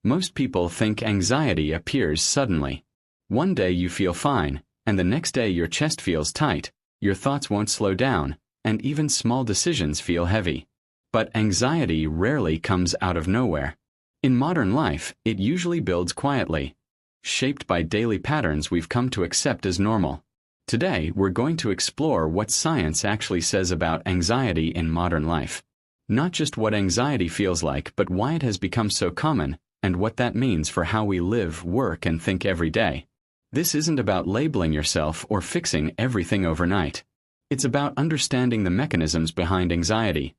Most people think anxiety appears suddenly. One day you feel fine, and the next day your chest feels tight, your thoughts won't slow down, and even small decisions feel heavy. But anxiety rarely comes out of nowhere. In modern life, it usually builds quietly, shaped by daily patterns we've come to accept as normal. Today, we're going to explore what science actually says about anxiety in modern life. Not just what anxiety feels like, but why it has become so common, and what that means for how we live, work, and think every day. This isn't about labeling yourself or fixing everything overnight. It's about understanding the mechanisms behind anxiety,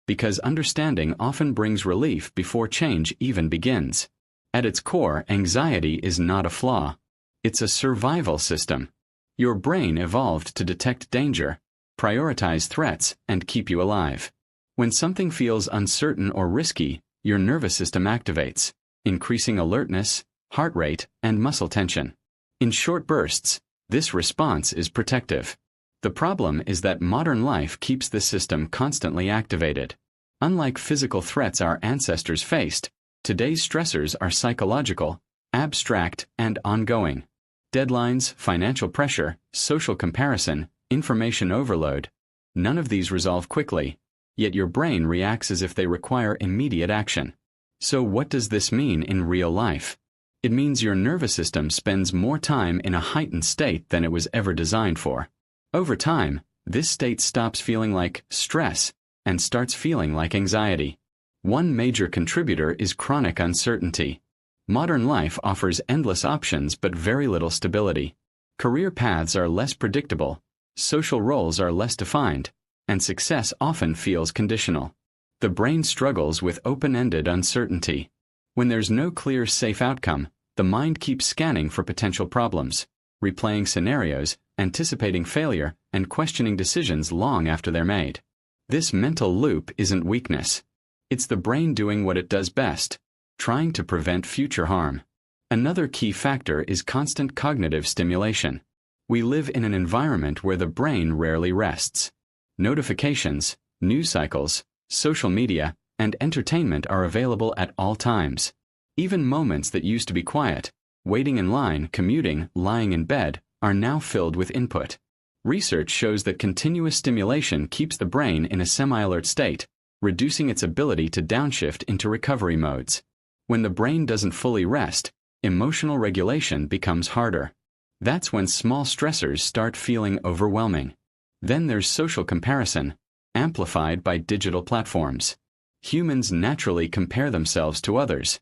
because understanding often brings relief before change even begins. At its core, anxiety is not a flaw. It's a survival system. Your brain evolved to detect danger, prioritize threats, and keep you alive. When something feels uncertain or risky, your nervous system activates, increasing alertness, heart rate, and muscle tension. In short bursts, this response is protective. The problem is that modern life keeps this system constantly activated. Unlike physical threats our ancestors faced, today's stressors are psychological, abstract, and ongoing. Deadlines, financial pressure, social comparison, information overload. None of these resolve quickly, yet your brain reacts as if they require immediate action. So what does this mean in real life? It means your nervous system spends more time in a heightened state than it was ever designed for. Over time, this state stops feeling like stress and starts feeling like anxiety. One major contributor is chronic uncertainty. Modern life offers endless options but very little stability. Career paths are less predictable, social roles are less defined, and success often feels conditional. The brain struggles with open-ended uncertainty. When there's no clear, safe outcome, the mind keeps scanning for potential problems, replaying scenarios, anticipating failure, and questioning decisions long after they're made. This mental loop isn't weakness. It's the brain doing what it does best, trying to prevent future harm. Another key factor is constant cognitive stimulation. We live in an environment where the brain rarely rests. Notifications, news cycles, social media, and entertainment are available at all times. Even moments that used to be quiet, waiting in line, commuting, lying in bed, are now filled with input. Research shows that continuous stimulation keeps the brain in a semi-alert state, reducing its ability to downshift into recovery modes. When the brain doesn't fully rest, emotional regulation becomes harder. That's when small stressors start feeling overwhelming. Then there's social comparison, amplified by digital platforms. Humans naturally compare themselves to others.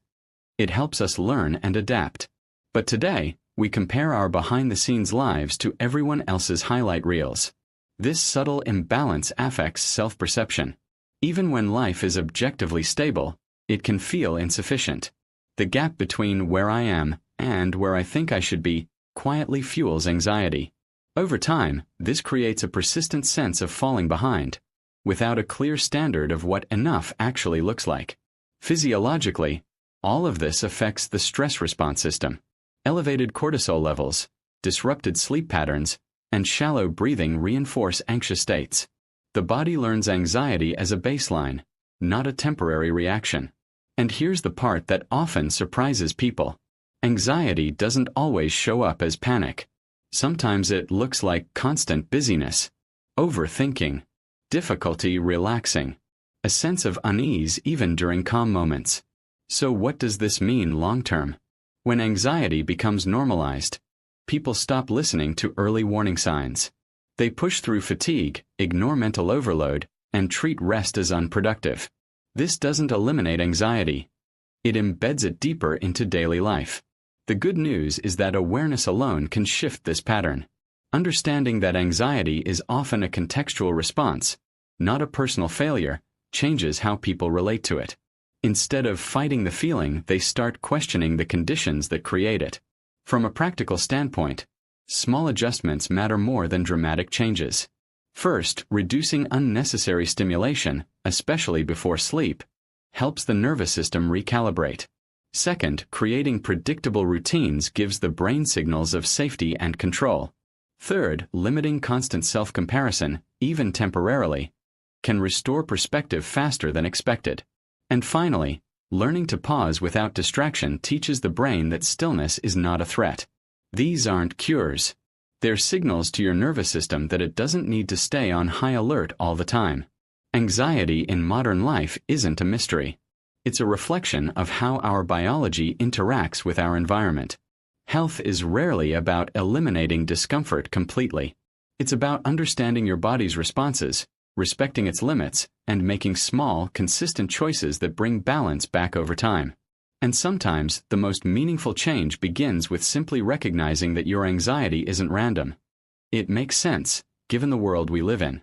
It helps us learn and adapt. But today, we compare our behind-the-scenes lives to everyone else's highlight reels. This subtle imbalance affects self-perception. Even when life is objectively stable, it can feel insufficient. The gap between where I am and where I think I should be quietly fuels anxiety. Over time, this creates a persistent sense of falling behind, without a clear standard of what enough actually looks like. Physiologically, all of this affects the stress response system. Elevated cortisol levels, disrupted sleep patterns, and shallow breathing reinforce anxious states. The body learns anxiety as a baseline, not a temporary reaction. And here's the part that often surprises people. Anxiety doesn't always show up as panic. Sometimes it looks like constant busyness, overthinking, difficulty relaxing, a sense of unease even during calm moments. So what does this mean long-term? When anxiety becomes normalized, people stop listening to early warning signs. They push through fatigue, ignore mental overload, and treat rest as unproductive. This doesn't eliminate anxiety. It embeds it deeper into daily life. The good news is that awareness alone can shift this pattern. Understanding that anxiety is often a contextual response, not a personal failure, changes how people relate to it. Instead of fighting the feeling, they start questioning the conditions that create it. From a practical standpoint, small adjustments matter more than dramatic changes. First, reducing unnecessary stimulation, especially before sleep, helps the nervous system recalibrate. Second, creating predictable routines gives the brain signals of safety and control. Third, limiting constant self-comparison, even temporarily, can restore perspective faster than expected. And finally, Learning to pause without distraction teaches the brain that stillness is not a threat. These aren't cures. They're signals to your nervous system that it doesn't need to stay on high alert all the time. Anxiety in modern life isn't a mystery. It's a reflection of how our biology interacts with our environment. Health is rarely about eliminating discomfort completely. It's about understanding your body's responses, respecting its limits, and making small, consistent choices that bring balance back over time. And sometimes, the most meaningful change begins with simply recognizing that your anxiety isn't random. It makes sense, given the world we live in.